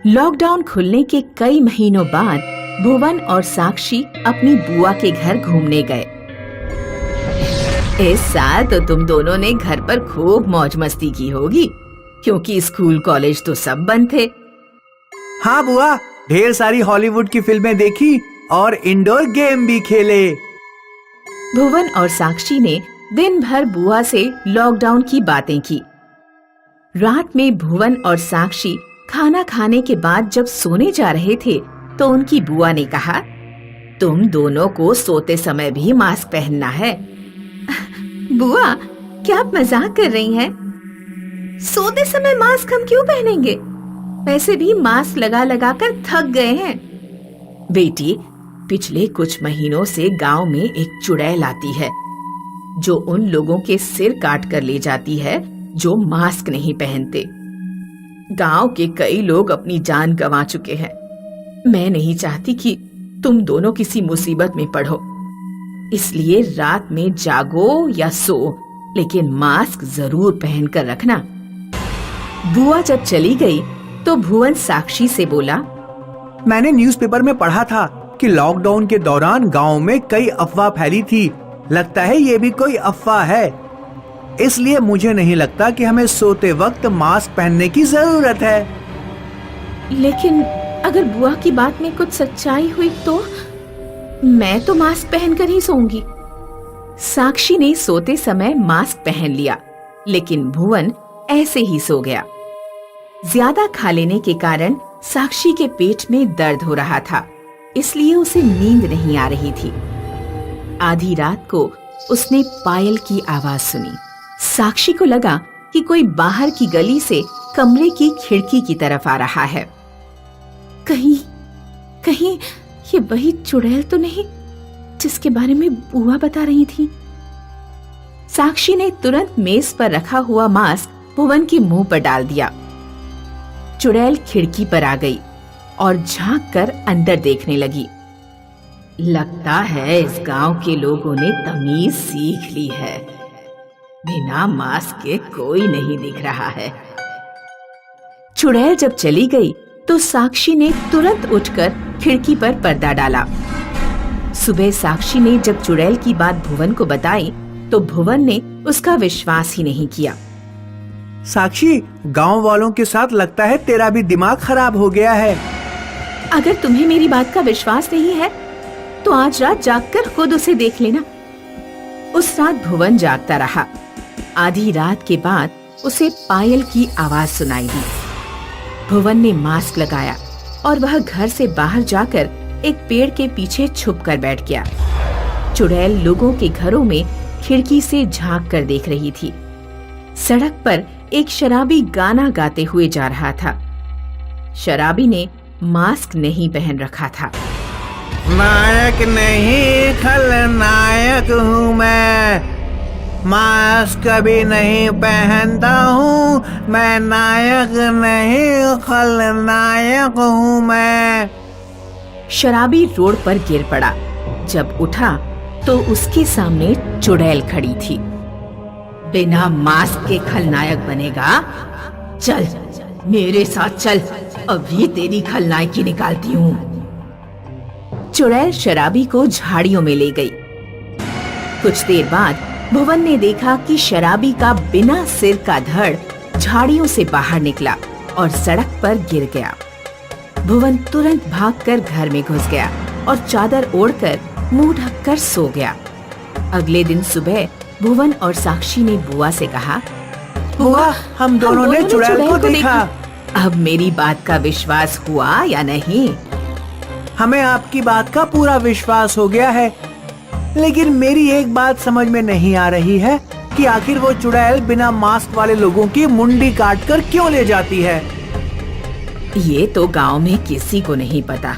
Lockdown खुलने के कई महीनों बाद भुवन और साक्षी अपनी बुआ के घर घूमने गए। इस साल तो तुम दोनों ने घर पर खूब मौज मस्ती की होगी, क्योंकि स्कूल कॉलेज तो सब बंद थे। हाँ बुआ, ढेर सारी हॉलीवुड की फिल्में देखी और इंडोर गेम भी खेले। भुवन और साक्षी ने दिन भर बुआ से लॉकडाउन की बातें की। रात में भुवन और साक्षी खाना खाने के बाद जब सोने जा रहे थे तो उनकी बुआ ने कहा, तुम दोनों को सोते समय भी मास्क पहनना है। बुआ, क्या आप मजाक कर रही हैं? सोते समय मास्क हम क्यों पहनेंगे? वैसे भी मास्क लगा लगा कर थक गए हैं। बेटी, पिछले कुछ महीनों से गांव में एक चुड़ैल आती है जो उन लोगों के सिर काट कर ले जाती है जो मास्क नहीं पहनते। गांव के कई लोग अपनी जान गंवा चुके हैं। मैं नहीं चाहती कि तुम दोनों किसी मुसीबत में पड़ो, इसलिए रात में जागो या सो, लेकिन मास्क जरूर पहन कर रखना। बुआ जब चली गई तो भुवन साक्षी से बोला, मैंने न्यूज़पेपर में पढ़ा था कि लॉकडाउन के दौरान गांव में कई अफवाह फैली थी। लगता है ये भी कोई अफवाह है, इसलिए मुझे नहीं लगता कि हमें सोते वक्त मास्क पहनने की जरूरत है। लेकिन अगर बुआ की बात में कुछ सच्चाई हुई तो मैं तो मास्क पहनकर ही सोऊंगी। साक्षी ने सोते समय मास्क पहन लिया, लेकिन भुवन ऐसे ही सो गया। ज्यादा खा लेने के कारण साक्षी के पेट में दर्द हो रहा था, इसलिए उसे नींद नहीं आ रही थी। आधी रात को उसने पायल की आवाज सुनी। साक्षी को लगा कि कोई बाहर की गली से कमरे की खिड़की की तरफ आ रहा है। कहीं ये वही चुड़ैल तो नहीं जिसके बारे में बुआ बता रही थी? साक्षी ने तुरंत मेज पर रखा हुआ मास्क भुवन के मुंह पर डाल दिया। चुड़ैल खिड़की पर आ गई और झांक कर अंदर देखने लगी। लगता है इस गांव के लोगों ने तमीज सीख ली है। बिना मास्क के कोई नहीं दिख रहा है। चुड़ैल जब चली गई तो साक्षी ने तुरंत उठकर खिड़की पर पर्दा डाला। सुबह साक्षी ने जब चुड़ैल की बात भुवन को बताई तो भुवन ने उसका विश्वास ही नहीं किया। साक्षी, गांव वालों के साथ लगता है तेरा भी दिमाग खराब हो गया है। अगर तुम्हें मेरी बात का विश्वास नहीं है तो आज रात जागकर खुद उसे देख लेना। उस रात भुवन जागता रहा। आधी रात के बाद उसे पायल की आवाज सुनाई दी। भुवन ने मास्क लगाया और वह घर से बाहर जाकर एक पेड़ के पीछे छुप कर बैठ गया। चुड़ैल लोगों के घरों में खिड़की से झांक कर देख रही थी। सड़क पर एक शराबी गाना गाते हुए जा रहा था। शराबी ने मास्क नहीं पहन रखा था। नायक नहीं खलनायक हूँ मैं, मास्क कभी नहीं पहनता हूँ मैं। नायक नहीं खलनायक हूँ मैं। शराबी रोड पर गिर पड़ा। जब उठा तो उसके सामने चुड़ैल खड़ी थी। बिना मास्क के खलनायक बनेगा? चल मेरे साथ चल, अभी तेरी खलनायकी निकालती हूँ। चुड़ैल शराबी को झाड़ियों में ले गई। कुछ देर बाद भुवन ने देखा कि शराबी का बिना सिर का धड़ झाड़ियों से बाहर निकला और सड़क पर गिर गया। भुवन तुरंत भागकर घर में घुस गया और चादर ओढ़कर मुंह ढककर सो गया। अगले दिन सुबह भुवन और साक्षी ने बुआ से कहा, बुआ, हम दोनों ने चुड़ैल को देखा। अब मेरी बात का विश्वास हुआ या नहीं? हमें आपकी बात का पूरा विश्वास हो गया है, लेकिन मेरी एक बात समझ में नहीं आ रही है कि आखिर वो चुड़ैल बिना मास्क वाले लोगों की मुंडी काटकर क्यों ले जाती है। ये तो गांव में किसी को नहीं पता।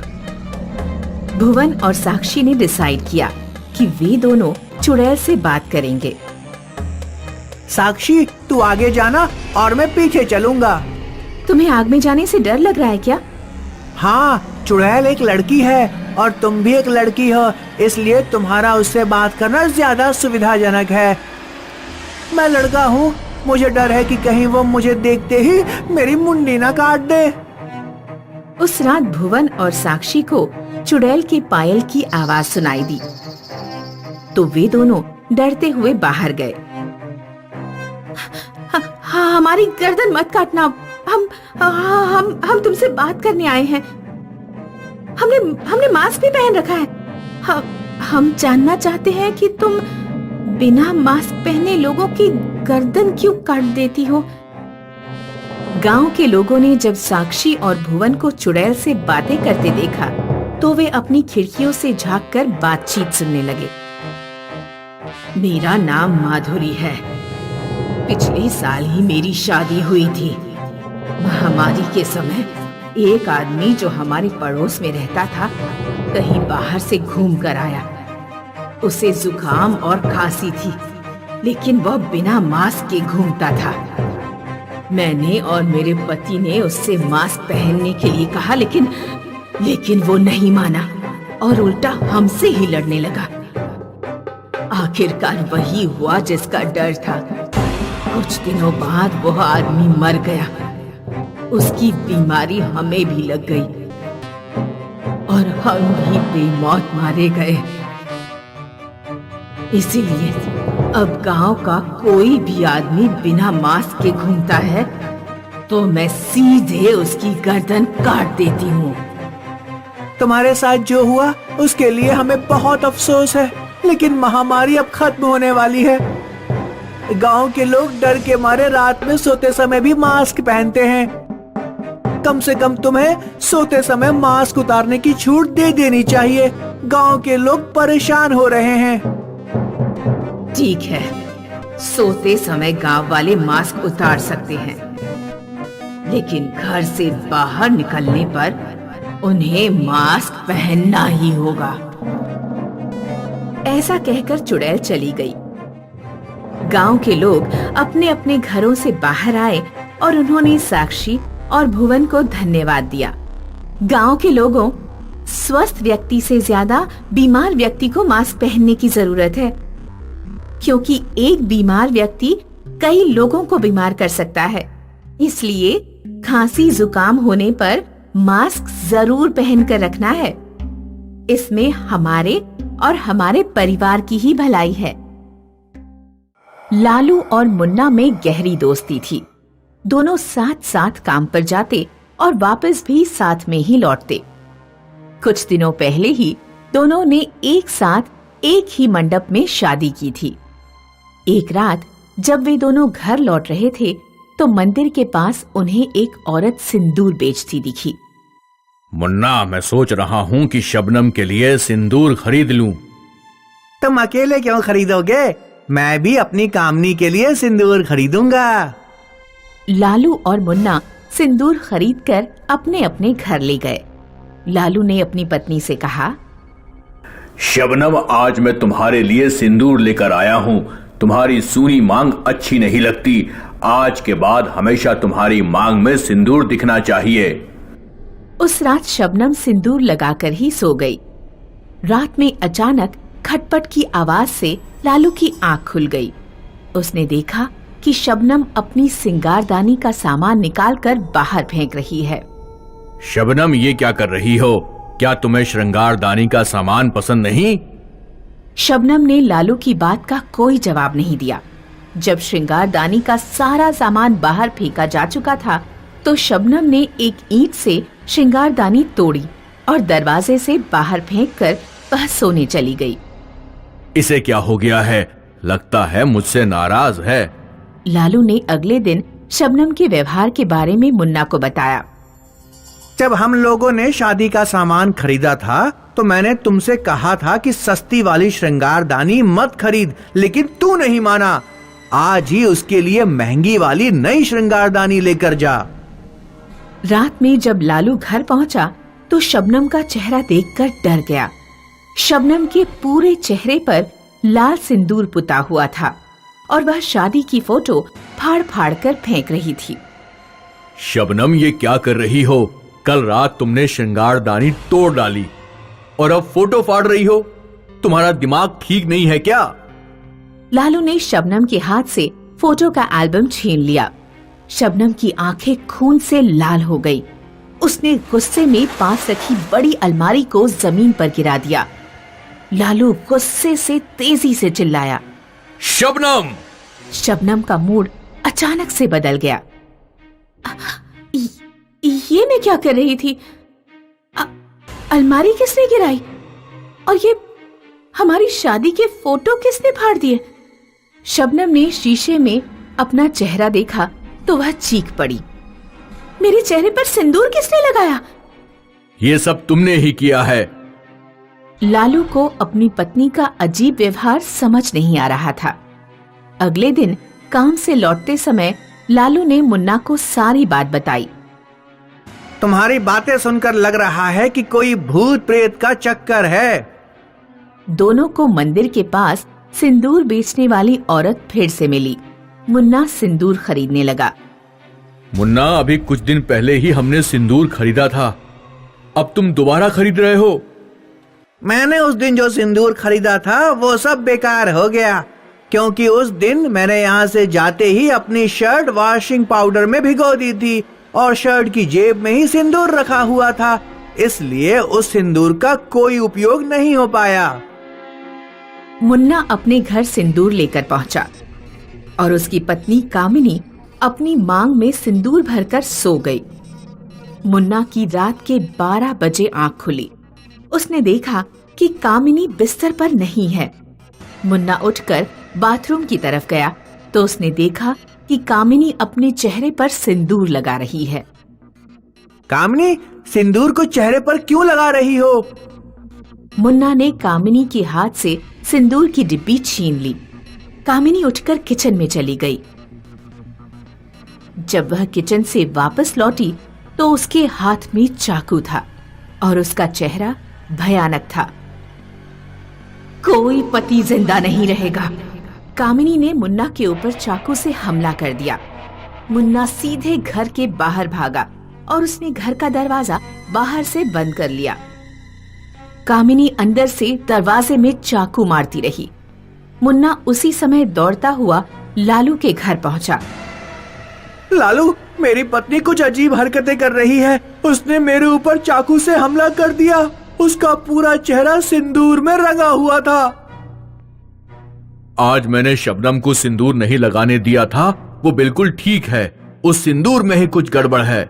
भुवन और साक्षी ने डिसाइड किया कि वे दोनों चुड़ैल से बात करेंगे। साक्षी, तू आगे जाना और मैं पीछे चलूंगा। तुम्हें आग में जाने से डर लग रहा है क्या? हाँ, चुड़ैल एक लड़की है और तुम भी एक लड़की हो, इसलिए तुम्हारा उससे बात करना ज्यादा सुविधाजनक है। मैं लड़का हूँ, मुझे डर है कि कहीं वो मुझे देखते ही मेरी मुंडी ना काट दे। उस रात भुवन और साक्षी को चुड़ैल के पायल की आवाज सुनाई दी, तो वे दोनों डरते हुए बाहर गए। हाँ, हमारी गर्दन मत काटना, हम तुमसे बात करने आए हैं। हमने मास्क भी पहन रखा है। हम जानना चाहते हैं कि तुम बिना मास्क पहने लोगों की गर्दन क्यों काट देती हो। गांव के लोगों ने जब साक्षी और भुवन को चुड़ैल से बातें करते देखा तो वे अपनी खिड़कियों से झांककर बातचीत सुनने लगे। मेरा नाम माधुरी है। पिछले साल ही मेरी शादी हुई थी। महामारी के समय एक आदमी जो हमारे पड़ोस में रहता था कहीं बाहर से घूम कर आया। उसे जुकाम और खांसी थी, लेकिन वह बिना मास्क के घूमता था। मैंने और मेरे पति ने उससे मास्क पहनने के लिए कहा, लेकिन वो नहीं माना और उल्टा हमसे ही लड़ने लगा। आखिरकार वही हुआ जिसका डर था। कुछ दिनों बाद वह आदमी मर गया। उसकी बीमारी हमें भी लग गई और हम भी बेमौत मारे गए। इसीलिए अब गांव का कोई भी आदमी बिना मास्क के घूमता है तो मैं सीधे उसकी गर्दन काट देती हूँ। तुम्हारे साथ जो हुआ उसके लिए हमें बहुत अफसोस है, लेकिन महामारी अब खत्म होने वाली है। गांव के लोग डर के मारे रात में सोते समय भी मास्क पहनते हैं। कम से कम तुम्हें सोते समय मास्क उतारने की छूट दे देनी चाहिए। गांव के लोग परेशान हो रहे हैं। ठीक है, सोते समय गांव वाले मास्क उतार सकते हैं, लेकिन घर से बाहर निकलने पर उन्हें मास्क पहनना ही होगा। ऐसा कहकर चुड़ैल चली गई। गांव के लोग अपने अपने घरों से बाहर आए और उन्होंने साक्षी और भुवन को धन्यवाद दिया। गांव के लोगों, स्वस्थ व्यक्ति से ज्यादा बीमार व्यक्ति को मास्क पहनने की जरूरत है, क्योंकि एक बीमार व्यक्ति कई लोगों को बीमार कर सकता है। इसलिए खांसी जुकाम होने पर मास्क जरूर पहनकर रखना है। इसमें हमारे और हमारे परिवार की ही भलाई है। लालू और मुन्ना में गहरी दोस्ती थी। दोनों साथ साथ काम पर जाते और वापस भी साथ में ही लौटते। कुछ दिनों पहले ही दोनों ने एक साथ एक ही मंडप में शादी की थी। एक रात जब वे दोनों घर लौट रहे थे तो मंदिर के पास उन्हें एक औरत सिंदूर बेचती दिखी। मुन्ना, मैं सोच रहा हूँ कि शबनम के लिए सिंदूर खरीद लूं। तुम अकेले क्यों खरीदोगे? मैं भी अपनी कामनी के लिए सिंदूर खरीदूंगा। लालू और मुन्ना सिंदूर खरीदकर अपने अपने घर ले गए। लालू ने अपनी पत्नी से कहा, शबनम, आज मैं तुम्हारे लिए सिंदूर लेकर आया हूँ। तुम्हारी सूनी मांग अच्छी नहीं लगती। आज के बाद हमेशा तुम्हारी मांग में सिंदूर दिखना चाहिए। उस रात शबनम सिंदूर लगाकर ही सो गई। रात में अचानक खटपट की आवाज से लालू की आंख खुल गई। उसने देखा कि शबनम अपनी सिंगारदानी का सामान निकालकर बाहर फेंक रही है। शबनम, ये क्या कर रही हो? क्या तुम्हें श्रृंगारदानी का सामान पसंद नहीं? शबनम ने लालू की बात का कोई जवाब नहीं दिया। जब श्रृंगारदानी का सारा सामान बाहर फेंका जा चुका था तो शबनम ने एक ईंट से श्रृंगारदानी तोड़ी और दरवाजे से बाहर फेंककर वह सोने चली गई। इसे क्या हो गया है? लगता है मुझसे नाराज है। लालू ने अगले दिन शबनम के व्यवहार के बारे में मुन्ना को बताया। जब हम लोगों ने शादी का सामान खरीदा था तो मैंने तुमसे कहा था कि सस्ती वाली श्रृंगारदानी मत खरीद, लेकिन तू नहीं माना। आज ही उसके लिए महंगी वाली नई श्रृंगारदानी लेकर जा। रात में जब लालू घर पहुंचा तो शबनम का चेहरा देखकर डर गया। शबनम के पूरे चेहरे पर लाल सिंदूर पुता हुआ था और वह शादी की फोटो फाड़ फाड़ कर फेंक रही थी। शबनम, ये क्या कर रही हो? कल रात तुमने श्रृंगारदानी तोड़ डाली और अब फोटो फाड़ रही हो। तुम्हारा दिमाग ठीक नहीं है क्या? लालू ने शबनम के हाथ से फोटो का एल्बम छीन लिया। शबनम की आंखें खून से लाल हो गई। उसने गुस्से में पास रखी बड़ी अलमारी को जमीन पर गिरा दिया। लालू गुस्से से तेजी से चिल्लाया। शबनम! शबनम का मूड अचानक से बदल गया। ये मैं क्या कर रही थी? अलमारी किसने गिराई? और ये हमारी शादी के फोटो किसने फाड़ दिए? शबनम ने शीशे में अपना चेहरा देखा तो वह चीख पड़ी। मेरे चेहरे पर सिंदूर किसने लगाया? ये सब तुमने ही किया है। लालू को अपनी पत्नी का अजीब व्यवहार समझ नहीं आ रहा था। अगले दिन काम से लौटते समय लालू ने मुन्ना को सारी बात बताई। तुम्हारी बातें सुनकर लग रहा है कि कोई भूत प्रेत का चक्कर है। दोनों को मंदिर के पास सिंदूर बेचने वाली औरत फिर से मिली। मुन्ना सिंदूर खरीदने लगा। मुन्ना, अभी कुछ दिन पहले ही हमने सिंदूर खरीदा था, अब तुम दोबारा खरीद रहे हो? मैंने उस दिन जो सिंदूर खरीदा था वो सब बेकार हो गया, क्योंकि उस दिन मैंने यहाँ से जाते ही अपनी शर्ट वॉशिंग पाउडर में भिगो दी थी और शर्ट की जेब में ही सिंदूर रखा हुआ था, इसलिए उस सिंदूर का कोई उपयोग नहीं हो पाया। मुन्ना अपने घर सिंदूर लेकर पहुंचा और उसकी पत्नी कामिनी अपनी मांग में सिंदूर भरकर सो गई। मुन्ना की रात के 12 बजे आंख खुली। उसने देखा कि कामिनी बिस्तर पर नहीं है। मुन्ना उठकर बाथरूम की तरफ गया तो उसने देखा कि कामिनी अपने चेहरे पर सिंदूर लगा रही है। कामिनी, सिंदूर को चेहरे पर क्यों लगा रही हो? मुन्ना ने कामिनी के हाथ से सिंदूर की डिब्बी छीन ली। कामिनी उठकर किचन में चली गई। जब वह किचन से वापस लौटी तो उसके हाथ में चाकू था और उसका चेहरा भयानक था। कोई पति जिंदा नहीं रहेगा। कामिनी ने मुन्ना के ऊपर चाकू से हमला कर दिया। मुन्ना सीधे घर के बाहर भागा और उसने घर का दरवाजा बाहर से बंद कर लिया। कामिनी अंदर से दरवाजे में चाकू मारती रही। मुन्ना उसी समय दौड़ता हुआ लालू के घर पहुंचा। लालू, मेरी पत्नी कुछ अजीब हरकतें कर रही है। उसने मेरे ऊपर चाकू से हमला कर दिया। उसका पूरा चेहरा सिंदूर में रंगा हुआ था। आज मैंने शबनम को सिंदूर नहीं लगाने दिया था, वो बिल्कुल ठीक है। उस सिंदूर में ही कुछ गड़बड़ है।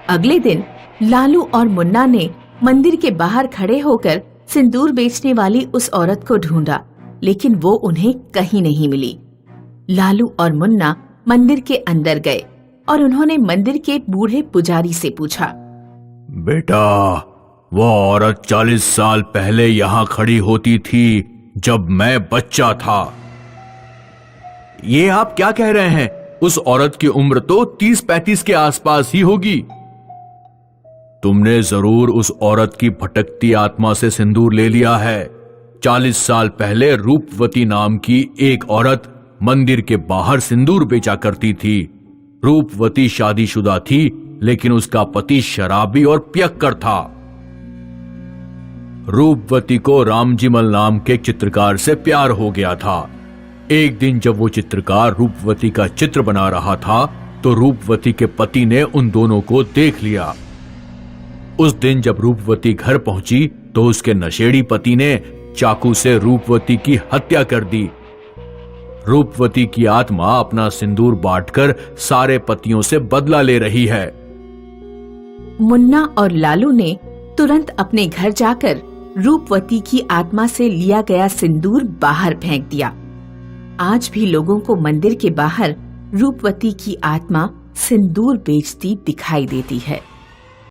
अगले दिन लालू और मुन्ना ने मंदिर के बाहर खड़े होकर सिंदूर बेचने वाली उस औरत को ढूंढा, लेकिन वो उन्हें कहीं नहीं मिली। लालू और मुन्ना मंदिर के अंदर गए और उन्होंने मंदिर के बूढ़े पुजारी से पूछा। बेटा, वो औरत 40 साल पहले यहाँ खड़ी होती थी जब मैं बच्चा था। ये आप क्या कह रहे हैं? उस औरत की उम्र तो 30-35 के आसपास ही होगी। तुमने जरूर उस औरत की भटकती आत्मा से सिंदूर ले लिया है। 40 साल पहले रूपवती नाम की एक औरत मंदिर के बाहर सिंदूर बेचा करती थी। रूपवती शादीशुदा थी, लेकिन उसका पति शराबी और पियक्कड़ था। रूपवती को रामजीमल नाम के चित्रकार से प्यार हो गया था। एक दिन जब वो चित्रकार रूपवती का चित्र बना रहा था तो रूपवती के पति ने उन दोनों को देख लिया। उस दिन जब रूपवती घर पहुंची तो उसके नशेड़ी पति ने चाकू से रूपवती की हत्या कर दी। रूपवती की आत्मा अपना सिंदूर बांटकर सारे पतियों से बदला ले रही है। मुन्ना और लालू ने तुरंत अपने घर जाकर रूपवती की आत्मा से लिया गया सिंदूर बाहर फेंक दिया। आज भी लोगों को मंदिर के बाहर रूपवती की आत्मा सिंदूर बेचती दिखाई देती है।